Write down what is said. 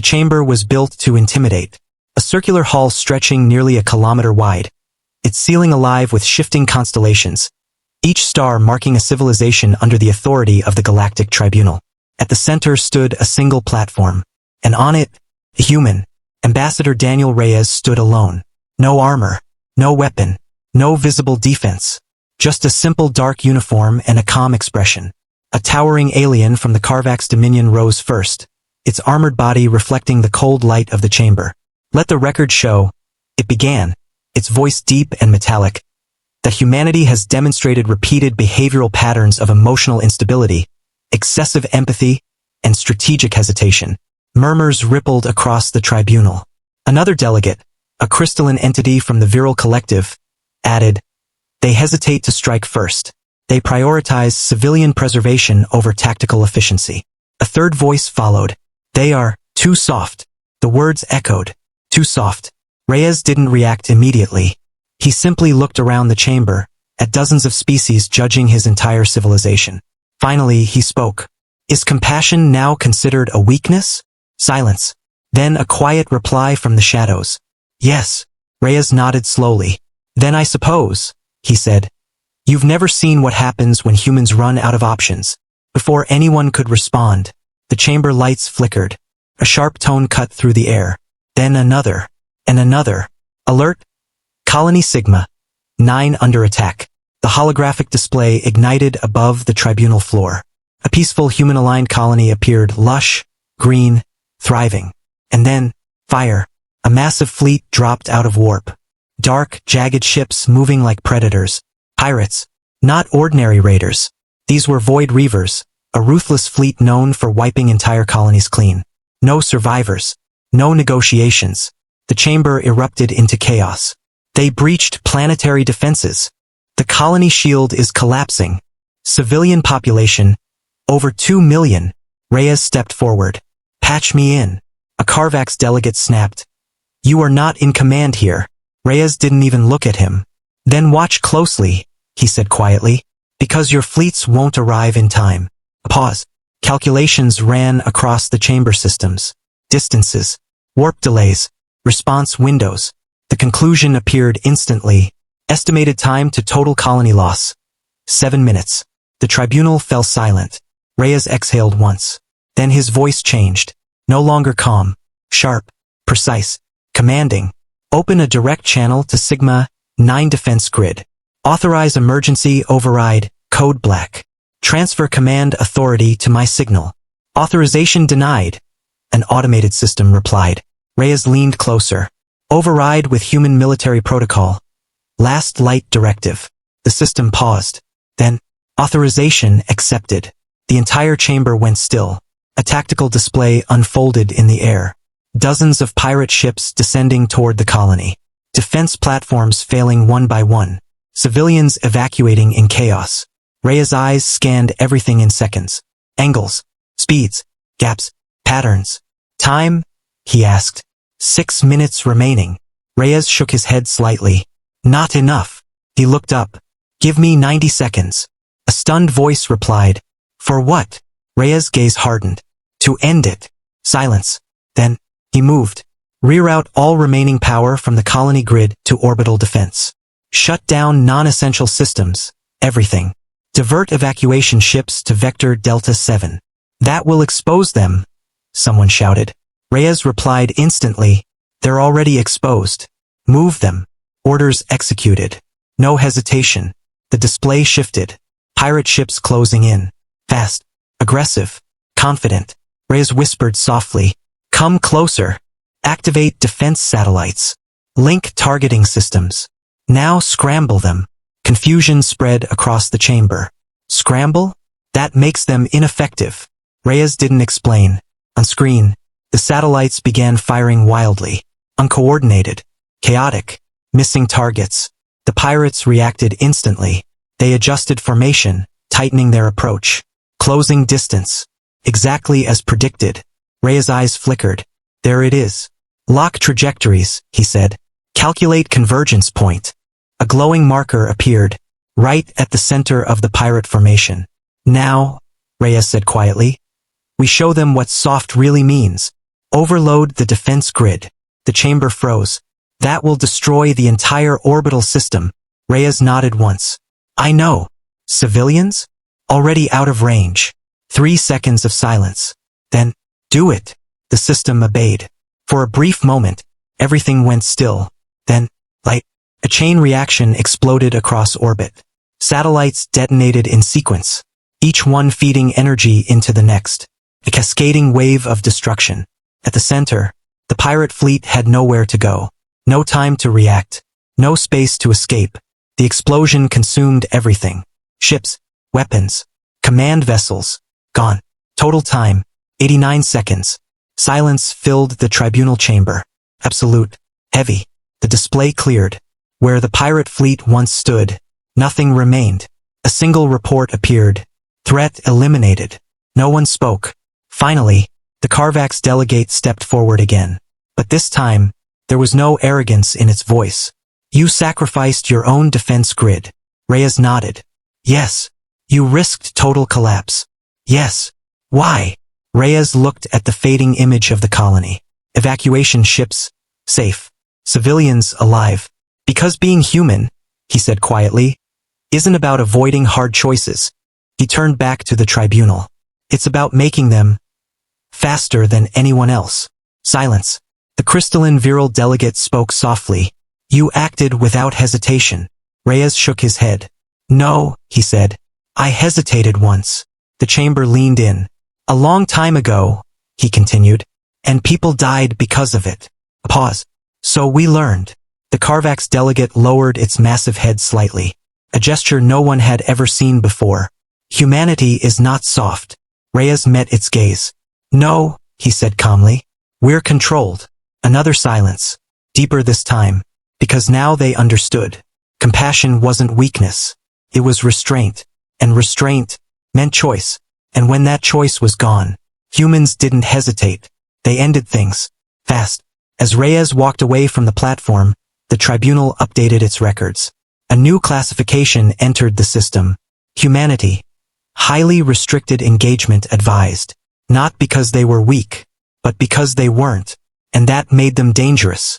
chamber was built to intimidate. A circular hall stretching nearly a kilometer wide, its ceiling alive with shifting constellations, each star marking a civilization under the authority of the Galactic Tribunal. At the center stood a single platform, and on it, a human. Ambassador Daniel Reyes stood alone. No armor, no weapon, no visible defense. Just a simple dark uniform and a calm expression. A towering alien from the Carvax Dominion rose first, its armored body reflecting the cold light of the chamber. Let the record show, it began, its voice deep and metallic, that humanity has demonstrated repeated behavioral patterns of emotional instability, excessive empathy, and strategic hesitation. Murmurs rippled across the tribunal. Another delegate, a crystalline entity from the Viral Collective, added, "They hesitate to strike first. They prioritize civilian preservation over tactical efficiency." A third voice followed. "They are too soft." The words echoed. Too soft. Reyes didn't react immediately. He simply looked around the chamber, at dozens of species judging his entire civilization. Finally, he spoke. "Is compassion now considered a weakness?" Silence. Then a quiet reply from the shadows. "Yes." Reyes nodded slowly. "Then I suppose," he said, "you've never seen what happens when humans run out of options." Before anyone could respond, the chamber lights flickered. A sharp tone cut through the air. Then another, and another. "Alert! Colony Sigma 9 under attack." The holographic display ignited above the tribunal floor. A peaceful human-aligned colony appeared, lush, green, thriving. And then, fire. A massive fleet dropped out of warp. Dark, jagged ships moving like predators. Pirates. Not ordinary raiders. These were Void Reavers, a ruthless fleet known for wiping entire colonies clean. No survivors. No negotiations. The chamber erupted into chaos. They breached planetary defenses. The colony shield is collapsing. Civilian population, over 2 million. Reyes stepped forward. "Patch me in." A Carvax delegate snapped. "You are not in command here." Reyes didn't even look at him. "Then watch closely," he said quietly, "because your fleets won't arrive in time." A pause. Calculations ran across the chamber systems. Distances. Warp delays. Response windows. The conclusion appeared instantly. Estimated time to total colony loss. 7 minutes. The tribunal fell silent. Reyes exhaled once. Then his voice changed. No longer calm. Sharp. Precise. Commanding. "Open a direct channel to Sigma 9 defense grid. Authorize emergency override, code black. Transfer command authority to my signal." "Authorization denied," an automated system replied. Reyes leaned closer. "Override with human military protocol. Last light directive." The system paused. Then, authorization accepted. The entire chamber went still. A tactical display unfolded in the air. Dozens of pirate ships descending toward the colony. Defense platforms failing one by one. Civilians evacuating in chaos. Reyes' eyes scanned everything in seconds. Angles, speeds, gaps, patterns. "Time?" he asked. 6 minutes remaining. Reyes shook his head slightly. "Not enough." He looked up. "Give me 90 seconds. A stunned voice replied. "For what?" Reyes' gaze hardened. "To end it." Silence. Then, he moved. "Reroute all remaining power from the colony grid to orbital defense. Shut down non-essential systems, everything. Divert evacuation ships to Vector Delta 7. That will expose them," someone shouted. Reyes replied instantly, "They're already exposed. Move them." Orders executed. No hesitation. The display shifted. Pirate ships closing in. Fast. Aggressive. Confident. Reyes whispered softly, "Come closer. Activate defense satellites. Link targeting systems. Now scramble them." Confusion spread across the chamber. Scramble? That makes them ineffective. Reyes didn't explain. On screen, the satellites began firing wildly. Uncoordinated. Chaotic. Missing targets. The pirates reacted instantly. They adjusted formation, tightening their approach. Closing distance. Exactly as predicted. Reyes' eyes flickered. "There it is. Lock trajectories," he said. "Calculate convergence point." A glowing marker appeared, right at the center of the pirate formation. "Now," Reyes said quietly, "we show them what soft really means. Overload the defense grid. The chamber froze. That will destroy the entire orbital system. Reyes nodded once. I know. Civilians? Already out of range. 3 seconds of silence. Then, do it. The system obeyed. For a brief moment, everything went still. Then, like, a chain reaction exploded across orbit. Satellites detonated in sequence, each one feeding energy into the next. A cascading wave of destruction. At the center, the pirate fleet had nowhere to go. No time to react. No space to escape. The explosion consumed everything. Ships, weapons, command vessels, gone. Total time, 89 seconds. Silence filled the tribunal chamber. Absolute. Heavy. The display cleared. Where the pirate fleet once stood, nothing remained. A single report appeared. Threat eliminated. No one spoke. Finally, the Carvax delegate stepped forward again. But this time, there was no arrogance in its voice. You sacrificed your own defense grid. Reyes nodded. Yes. You risked total collapse. Yes. Why? Reyes looked at the fading image of the colony. Evacuation ships, safe. Civilians alive. Because being human, he said quietly, isn't about avoiding hard choices. He turned back to the tribunal. It's about making them faster than anyone else. Silence. The crystalline virile delegate spoke softly. You acted without hesitation. Reyes shook his head. No, he said. I hesitated once. The chamber leaned in. A long time ago, he continued, and people died because of it. A pause. So we learned. The Carvax delegate lowered its massive head slightly. A gesture no one had ever seen before. Humanity is not soft. Reyes met its gaze. No, he said calmly. We're controlled. Another silence. Deeper this time. Because now they understood. Compassion wasn't weakness. It was restraint. And restraint meant choice. And when that choice was gone, humans didn't hesitate. They ended things. Fast. As Reyes walked away from the platform, the tribunal updated its records. A new classification entered the system. Humanity. Highly restricted engagement advised. Not because they were weak, but because they weren't. And that made them dangerous.